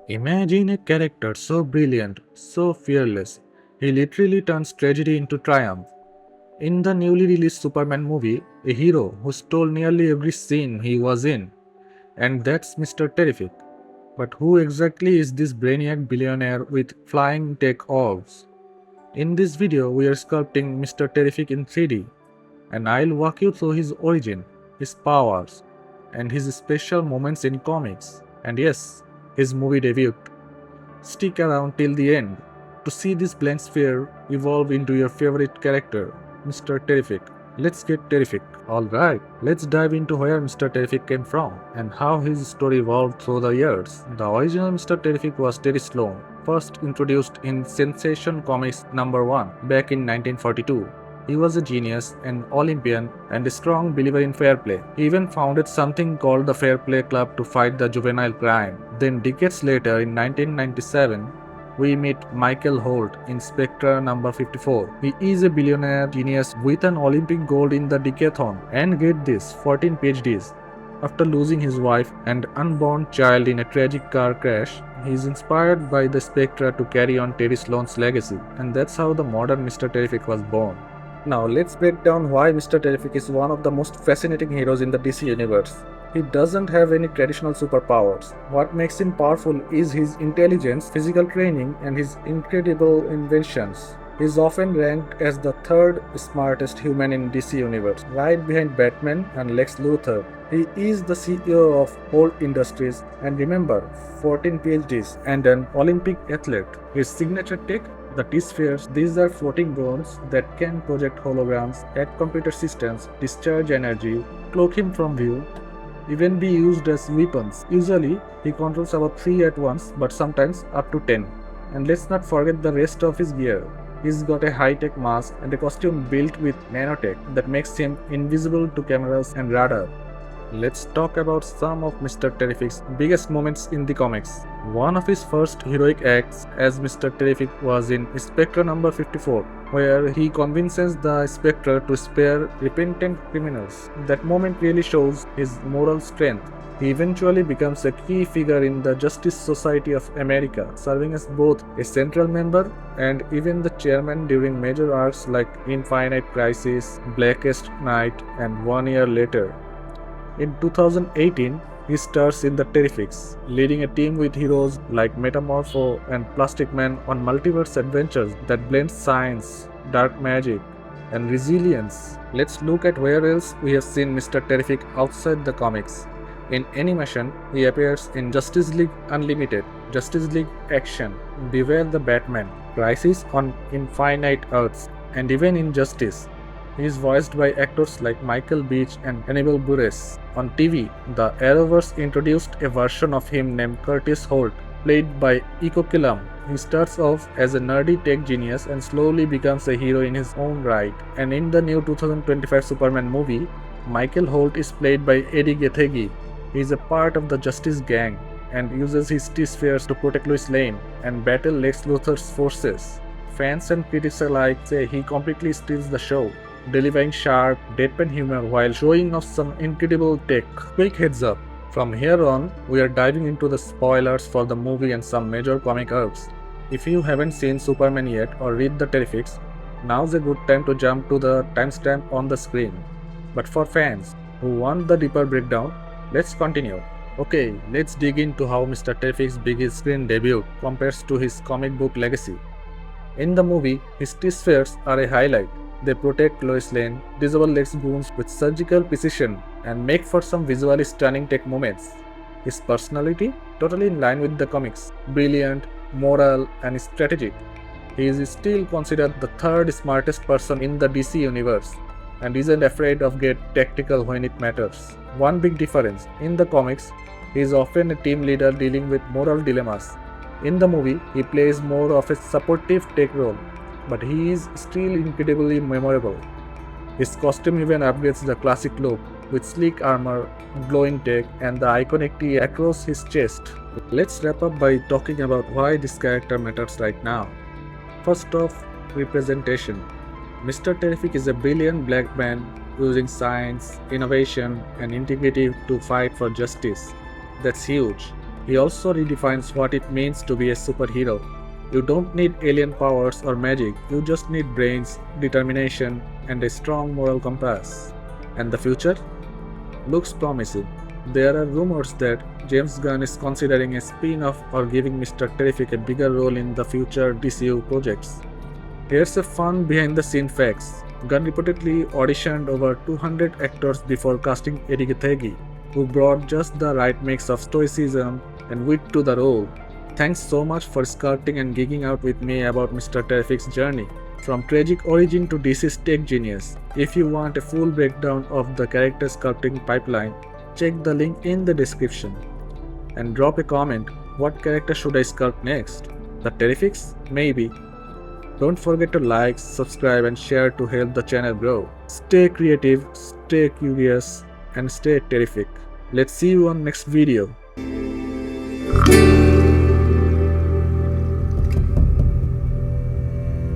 Imagine a character so brilliant, so fearless, he literally turns tragedy into triumph. In the newly released Superman movie, a hero who stole nearly every scene he was in, and that's Mr. Terrific. But who exactly is this brainiac billionaire with flying tech orbs? In this video, we are sculpting Mr. Terrific in 3D, and I'll walk you through his origin, his powers, and his special moments in comics, and yes, his movie debut. Stick around till the end to see this blank sphere evolve into your favorite character, Mr. Terrific. Let's get terrific. Alright, let's dive into where Mr. Terrific came from and how his story evolved through the years. The original Mr. Terrific was Terry Sloan, first introduced in Sensation Comics number 1 back in 1942. He was a genius, an Olympian, and a strong believer in fair play. He even founded something called the Fair Play Club to fight the juvenile crime. Then decades later, in 1997, we meet Michael Holt in Spectre number 54. He is a billionaire genius with an Olympic gold in the decathlon and get this, 14 PhDs. After losing his wife and unborn child in a tragic car crash, he is inspired by the Spectre to carry on Terry Sloan's legacy, and that's how the modern Mr. Terrific was born. Now let's break down why Mr. Terrific is one of the most fascinating heroes in the DC universe. He doesn't have any traditional superpowers. What makes him powerful is his intelligence, physical training, and his incredible inventions. He is often ranked as the third smartest human in DC universe, right behind Batman and Lex Luthor. He is the CEO of Holt Industries and remember, 14 PhDs and an Olympic athlete. His signature tech, the T-spheres, these are floating drones that can project holograms, hack computer systems, discharge energy, cloak him from view, even be used as weapons. Usually, he controls about 3 at once, but sometimes up to 10. And let's not forget the rest of his gear. He's got a high-tech mask and a costume built with nanotech that makes him invisible to cameras and radar. Let's talk about some of Mr. Terrific's biggest moments in the comics. One of his first heroic acts as Mr. Terrific was in Spectre number 54, where he convinces the Spectre to spare repentant criminals. That moment really shows his moral strength. He eventually becomes a key figure in the Justice Society of America, serving as both a central member and even the chairman during major arcs like Infinite Crisis, Blackest Night, and 1 year later. In 2018, he stars in The Terrifics, leading a team with heroes like Metamorpho and Plastic Man on multiverse adventures that blend science, dark magic, and resilience. Let's look at where else we have seen Mr. Terrific outside the comics. In animation, he appears in Justice League Unlimited, Justice League Action, Beware the Batman, Crisis on Infinite Earths, and even in Justice. He is voiced by actors like Michael Beach and Hannibal Buress. On TV, the Arrowverse introduced a version of him named Curtis Holt, played by Iko Killam. He starts off as a nerdy tech genius and slowly becomes a hero in his own right. And in the new 2025 Superman movie, Michael Holt is played by Eddie Gethegi. He is a part of the Justice Gang and uses his T-spheres to protect Lois Lane and battle Lex Luthor's forces. Fans and critics alike say he completely steals the show, delivering sharp, deadpan humor while showing off some incredible tech. Quick heads up, from here on, we are diving into the spoilers for the movie and some major comic arcs. If you haven't seen Superman yet or read The Terrifics, now's a good time to jump to the timestamp on the screen. But for fans who want the deeper breakdown, let's continue. Okay, let's dig into how Mr. Terrific's big screen debut compares to his comic book legacy. In the movie, his T-spheres are a highlight. They protect Lois Lane, disable Lex wounds with surgical precision, and make for some visually stunning tech moments. His personality, totally in line with the comics, brilliant, moral, and strategic. He is still considered the third smartest person in the DC universe, and isn't afraid of get tactical when it matters. One big difference, in the comics, he is often a team leader dealing with moral dilemmas. In the movie, he plays more of a supportive tech role, but he is still incredibly memorable. His costume even upgrades the classic look with sleek armor, glowing tech, and the iconic T across his chest. Let's wrap up by talking about why this character matters right now. First off, representation. Mr. Terrific is a brilliant black man using science, innovation, and integrity to fight for justice. That's huge. He also redefines what it means to be a superhero. You don't need alien powers or magic, you just need brains, determination, and a strong moral compass. And the future looks promising. There are rumors that James Gunn is considering a spin off or giving Mr. Terrific a bigger role in the future DCU projects. Here's a fun behind the scene facts. Gunn reportedly auditioned over 200 actors before casting Eddie Gethegi, who brought just the right mix of stoicism and wit to the role. Thanks so much for sculpting and geeking out with me about Mr. Terrific's journey. From tragic origin to DC's tech genius. If you want a full breakdown of the character sculpting pipeline, check the link in the description. And drop a comment, what character should I sculpt next? The Terrifics? Maybe. Don't forget to like, subscribe and share to help the channel grow. Stay creative, stay curious and stay terrific. Let's see you on next video.